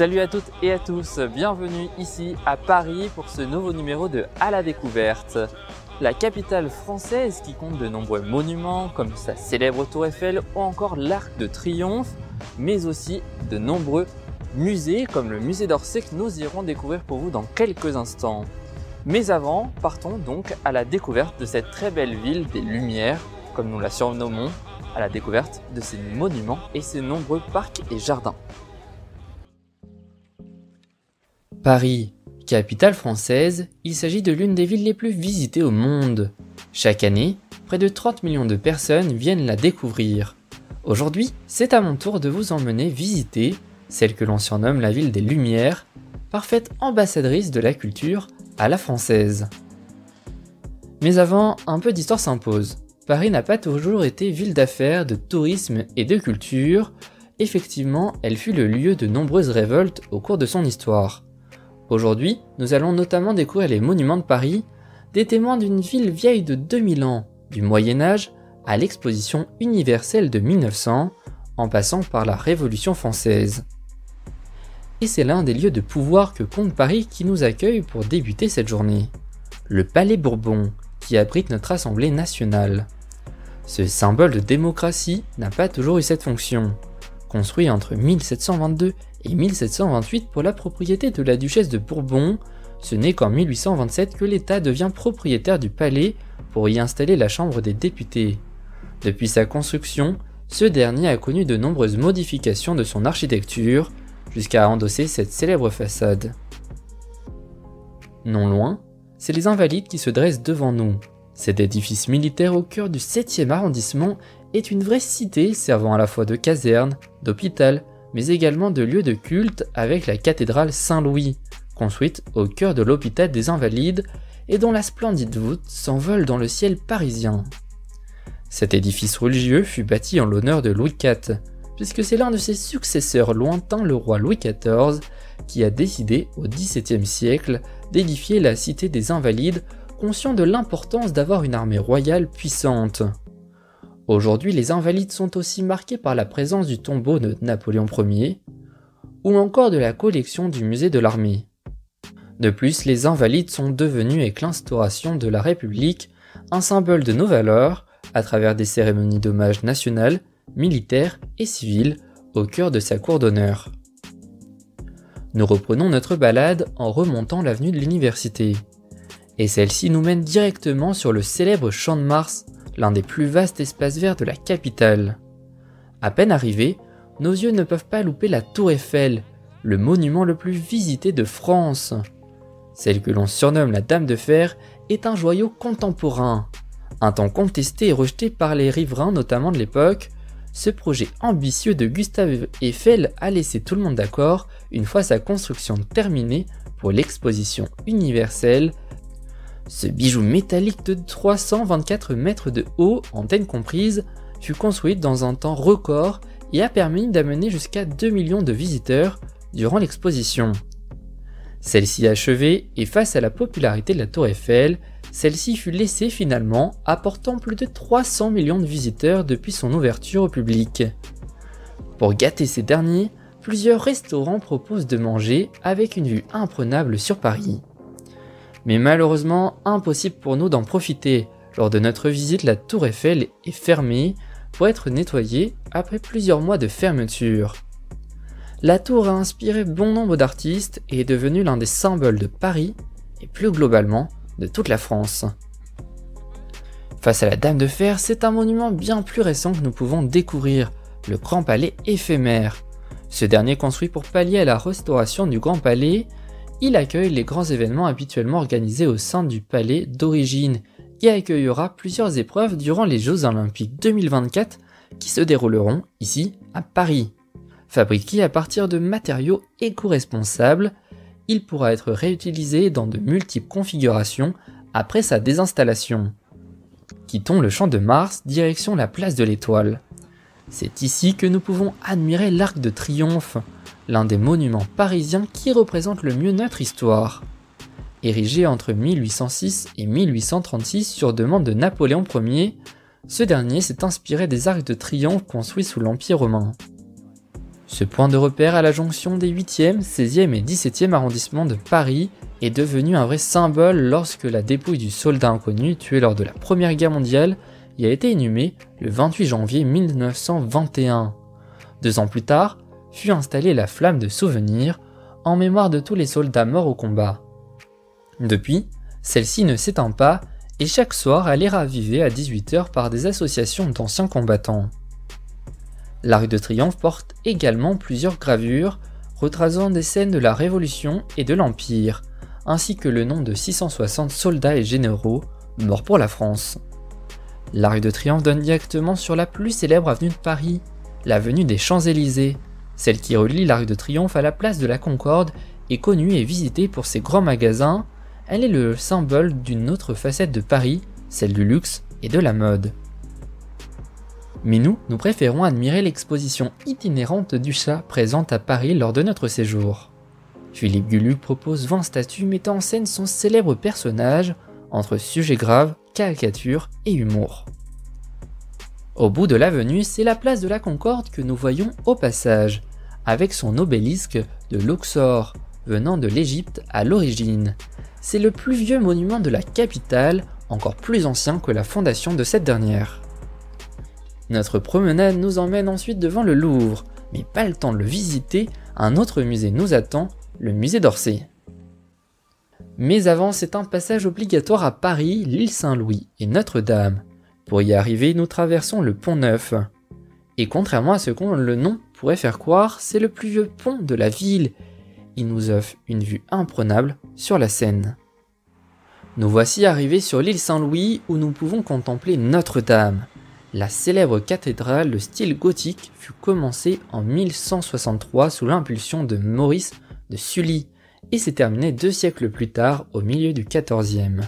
Salut à toutes et à tous, bienvenue ici à Paris pour ce nouveau numéro de À la découverte. La capitale française qui compte de nombreux monuments comme sa célèbre tour Eiffel ou encore l'Arc de Triomphe, mais aussi de nombreux musées comme le musée d'Orsay que nous irons découvrir pour vous dans quelques instants. Mais avant, partons donc à la découverte de cette très belle ville des Lumières, comme nous la surnommons, à la découverte de ses monuments et ses nombreux parcs et jardins. Paris, capitale française, il s'agit de l'une des villes les plus visitées au monde. Chaque année, près de 30 millions de personnes viennent la découvrir. Aujourd'hui, c'est à mon tour de vous emmener visiter celle que l'on surnomme la ville des Lumières, parfaite ambassadrice de la culture à la française. Mais avant, un peu d'histoire s'impose. Paris n'a pas toujours été ville d'affaires, de tourisme et de culture. Effectivement, elle fut le lieu de nombreuses révoltes au cours de son histoire. Aujourd'hui, nous allons notamment découvrir les monuments de Paris, des témoins d'une ville vieille de 2000 ans, du Moyen-Âge à l'exposition universelle de 1900, en passant par la Révolution française. Et c'est l'un des lieux de pouvoir que compte Paris qui nous accueille pour débuter cette journée. Le Palais Bourbon, qui abrite notre Assemblée nationale. Ce symbole de démocratie n'a pas toujours eu cette fonction. Construit entre 1722 et 1728 pour la propriété de la duchesse de Bourbon, ce n'est qu'en 1827 que l'État devient propriétaire du palais pour y installer la Chambre des députés. Depuis sa construction, ce dernier a connu de nombreuses modifications de son architecture, jusqu'à endosser cette célèbre façade. Non loin, c'est les Invalides qui se dressent devant nous. Cet édifice militaire au cœur du 7e arrondissement est une vraie cité servant à la fois de caserne, d'hôpital, mais également de lieu de culte avec la cathédrale Saint-Louis, construite au cœur de l'hôpital des Invalides et dont la splendide voûte s'envole dans le ciel parisien. Cet édifice religieux fut bâti en l'honneur de Louis IV, puisque c'est l'un de ses successeurs lointains, le roi Louis XIV, qui a décidé au XVIIe siècle d'édifier la cité des Invalides, conscient de l'importance d'avoir une armée royale puissante. Aujourd'hui, les Invalides sont aussi marqués par la présence du tombeau de Napoléon Ier, ou encore de la collection du musée de l'armée. De plus, les Invalides sont devenus avec l'instauration de la République un symbole de nos valeurs, à travers des cérémonies d'hommage nationales, militaires et civiles au cœur de sa cour d'honneur. Nous reprenons notre balade en remontant l'avenue de l'Université. Et celle-ci nous mène directement sur le célèbre Champ de Mars, l'un des plus vastes espaces verts de la capitale. À peine arrivés, nos yeux ne peuvent pas louper la tour Eiffel, le monument le plus visité de France. Celle que l'on surnomme la Dame de Fer est un joyau contemporain. Un temps contesté et rejeté par les riverains notamment de l'époque, ce projet ambitieux de Gustave Eiffel a laissé tout le monde d'accord une fois sa construction terminée pour l'exposition universelle. Ce bijou métallique de 324 mètres de haut, antenne comprise, fut construit dans un temps record et a permis d'amener jusqu'à 2 millions de visiteurs durant l'exposition. Celle-ci achevée et face à la popularité de la tour Eiffel, celle-ci fut laissée finalement, apportant plus de 300 millions de visiteurs depuis son ouverture au public. Pour gâter ces derniers, plusieurs restaurants proposent de manger avec une vue imprenable sur Paris. Mais malheureusement, impossible pour nous d'en profiter. Lors de notre visite, la tour Eiffel est fermée pour être nettoyée après plusieurs mois de fermeture. La tour a inspiré bon nombre d'artistes et est devenue l'un des symboles de Paris et plus globalement de toute la France. Face à la Dame de Fer, c'est un monument bien plus récent que nous pouvons découvrir, le Grand Palais éphémère. Ce dernier construit pour pallier à la restauration du Grand Palais, il accueille les grands événements habituellement organisés au sein du palais d'origine et accueillera plusieurs épreuves durant les Jeux Olympiques 2024 qui se dérouleront ici à Paris. Fabriqué à partir de matériaux éco-responsables, il pourra être réutilisé dans de multiples configurations après sa désinstallation. Quittons le Champ de Mars, direction la place de l'Étoile. C'est ici que nous pouvons admirer l'Arc de Triomphe, l'un des monuments parisiens qui représente le mieux notre histoire. Érigé entre 1806 et 1836 sur demande de Napoléon Ier, ce dernier s'est inspiré des arcs de triomphe construits sous l'Empire romain. Ce point de repère à la jonction des 8e, 16e et 17e arrondissements de Paris est devenu un vrai symbole lorsque la dépouille du soldat inconnu tué lors de la Première Guerre mondiale y a été inhumée le 28 janvier 1921. 2 ans plus tard, fut installée la flamme de souvenir en mémoire de tous les soldats morts au combat. Depuis, celle-ci ne s'éteint pas et chaque soir elle est ravivée à 18 h par des associations d'anciens combattants. L'Arc de Triomphe porte également plusieurs gravures retraçant des scènes de la Révolution et de l'Empire, ainsi que le nom de 660 soldats et généraux morts pour la France. L'Arc de Triomphe donne directement sur la plus célèbre avenue de Paris, l'avenue des Champs-Élysées. Celle qui relie l'Arc de Triomphe à la place de la Concorde est connue et visitée pour ses grands magasins. Elle est le symbole d'une autre facette de Paris, celle du luxe et de la mode. Mais nous préférons admirer l'exposition itinérante du chat présente à Paris lors de notre séjour. Philippe Guluck propose 20 statues mettant en scène son célèbre personnage entre sujets graves, caricatures et humour. Au bout de l'avenue, c'est la place de la Concorde que nous voyons au passage, avec son obélisque de Luxor, venant de l'Égypte à l'origine. C'est le plus vieux monument de la capitale, encore plus ancien que la fondation de cette dernière. Notre promenade nous emmène ensuite devant le Louvre, mais pas le temps de le visiter, un autre musée nous attend, le musée d'Orsay. Mais avant, c'est un passage obligatoire à Paris, l'île Saint-Louis et Notre-Dame. Pour y arriver, nous traversons le pont Neuf. Et contrairement à ce que le nom pourrait faire croire, c'est le plus vieux pont de la ville. Il nous offre une vue imprenable sur la Seine. Nous voici arrivés sur l'île Saint-Louis où nous pouvons contempler Notre-Dame. La célèbre cathédrale de style gothique fut commencée en 1163 sous l'impulsion de Maurice de Sully et s'est terminée 2 siècles plus tard au milieu du XIVe.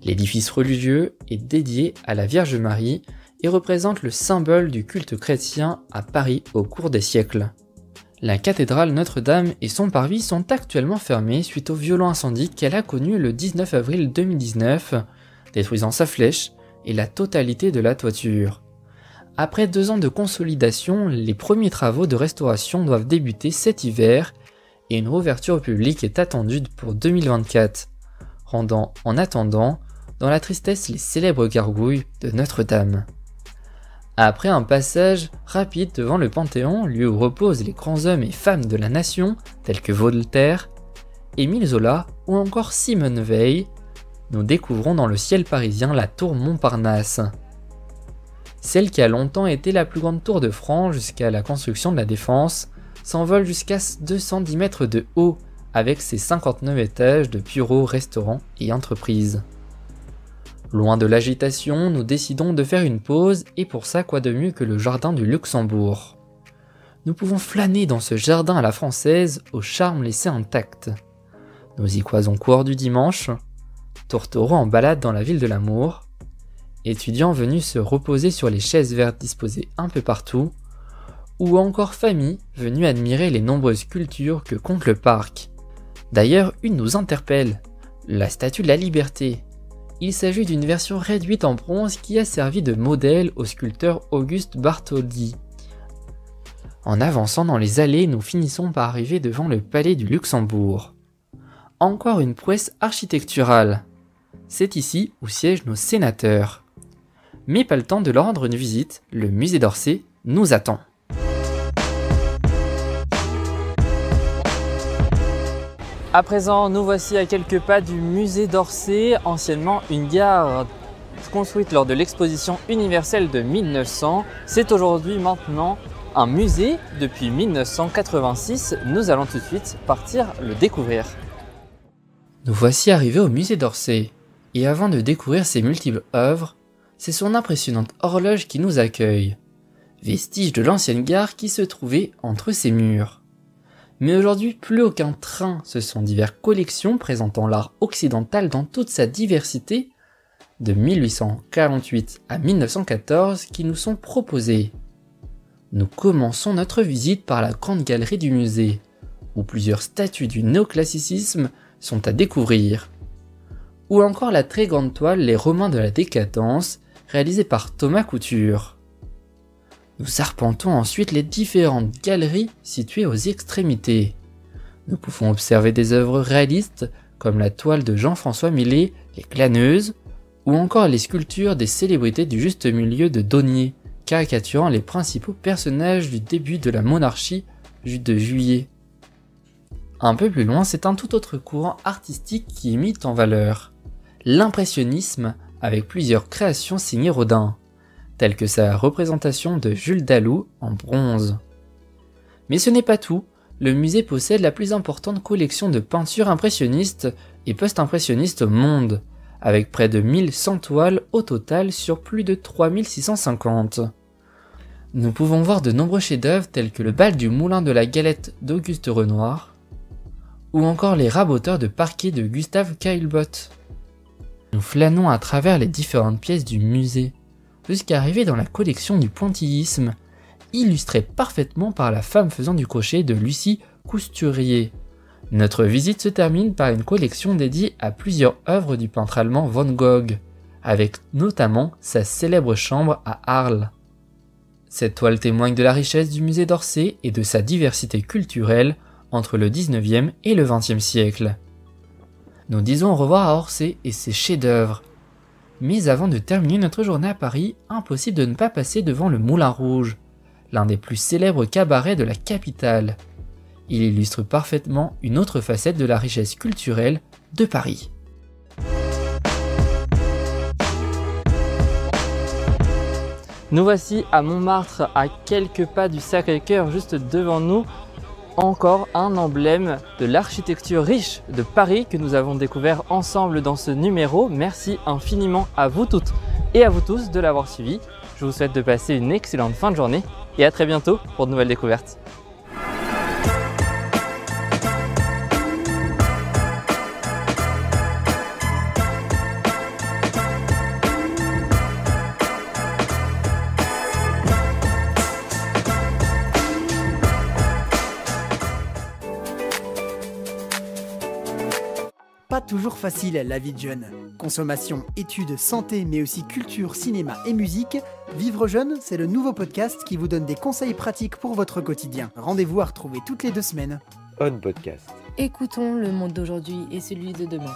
L'édifice religieux est dédié à la Vierge Marie et représente le symbole du culte chrétien à Paris au cours des siècles. La cathédrale Notre-Dame et son parvis sont actuellement fermés suite au violent incendie qu'elle a connu le 19 avril 2019, détruisant sa flèche et la totalité de la toiture. Après 2 ans de consolidation, les premiers travaux de restauration doivent débuter cet hiver et une réouverture au public est attendue pour 2024, rendant en attendant dans la tristesse les célèbres gargouilles de Notre-Dame. Après un passage rapide devant le Panthéon, lieu où reposent les grands hommes et femmes de la nation, tels que Voltaire, Émile Zola ou encore Simone Veil, nous découvrons dans le ciel parisien la tour Montparnasse. Celle qui a longtemps été la plus grande tour de France jusqu'à la construction de la Défense, s'envole jusqu'à 210 mètres de haut avec ses 59 étages de bureaux, restaurants et entreprises. Loin de l'agitation, nous décidons de faire une pause et pour ça quoi de mieux que le jardin du Luxembourg. Nous pouvons flâner dans ce jardin à la française au charme laissé intact. Nous y croisons coureurs du dimanche, tourtereaux en balade dans la ville de l'amour, étudiants venus se reposer sur les chaises vertes disposées un peu partout, ou encore familles venues admirer les nombreuses sculptures que compte le parc. D'ailleurs, une nous interpelle, la Statue de la Liberté. Il s'agit d'une version réduite en bronze qui a servi de modèle au sculpteur Auguste Bartholdi. En avançant dans les allées, nous finissons par arriver devant le palais du Luxembourg. Encore une prouesse architecturale. C'est ici où siègent nos sénateurs. Mais pas le temps de leur rendre une visite, le musée d'Orsay nous attend. À présent, nous voici à quelques pas du musée d'Orsay, anciennement une gare construite lors de l'exposition universelle de 1900. C'est aujourd'hui maintenant un musée depuis 1986. Nous allons tout de suite partir le découvrir. Nous voici arrivés au musée d'Orsay. Et avant de découvrir ses multiples œuvres, c'est son impressionnante horloge qui nous accueille. Vestige de l'ancienne gare qui se trouvait entre ses murs. Mais aujourd'hui, plus aucun train, ce sont diverses collections présentant l'art occidental dans toute sa diversité, de 1848 à 1914, qui nous sont proposées. Nous commençons notre visite par la grande galerie du musée, où plusieurs statues du néoclassicisme sont à découvrir. Ou encore la très grande toile Les Romains de la Décadence, réalisée par Thomas Couture. Nous arpentons ensuite les différentes galeries situées aux extrémités. Nous pouvons observer des œuvres réalistes comme la toile de Jean-François Millet, Les Glaneuses, ou encore les sculptures des célébrités du juste milieu de Daunier, caricaturant les principaux personnages du début de la monarchie de Juillet. Un peu plus loin, c'est un tout autre courant artistique qui est mis en valeur, l'impressionnisme, avec plusieurs créations signées Rodin, telles que sa représentation de Jules Dalou en bronze. Mais ce n'est pas tout, le musée possède la plus importante collection de peintures impressionnistes et post-impressionnistes au monde, avec près de 1100 toiles au total sur plus de 3650. Nous pouvons voir de nombreux chefs-d'œuvre tels que le bal du Moulin de la Galette d'Auguste Renoir, ou encore les raboteurs de parquet de Gustave Caillebotte. Nous flânons à travers les différentes pièces du musée, jusqu'à arriver dans la collection du pointillisme, illustrée parfaitement par la femme faisant du crochet de Lucie Cousturier. Notre visite se termine par une collection dédiée à plusieurs œuvres du peintre allemand Van Gogh, avec notamment sa célèbre chambre à Arles. Cette toile témoigne de la richesse du musée d'Orsay et de sa diversité culturelle entre le 19e et le 20e siècle. Nous disons au revoir à Orsay et ses chefs-d'œuvre. Mais avant de terminer notre journée à Paris, impossible de ne pas passer devant le Moulin Rouge, l'un des plus célèbres cabarets de la capitale. Il illustre parfaitement une autre facette de la richesse culturelle de Paris. Nous voici à Montmartre, à quelques pas du Sacré-Cœur, juste devant nous. Encore un emblème de l'architecture riche de Paris que nous avons découvert ensemble dans ce numéro. Merci infiniment à vous toutes et à vous tous de l'avoir suivi. Je vous souhaite de passer une excellente fin de journée et à très bientôt pour de nouvelles découvertes. Pas toujours facile la vie de jeune. Consommation, études, santé, mais aussi culture, cinéma et musique. Vivre jeune, c'est le nouveau podcast qui vous donne des conseils pratiques pour votre quotidien. Rendez-vous à retrouver toutes les 2 semaines. On Podcast. Écoutons le monde d'aujourd'hui et celui de demain.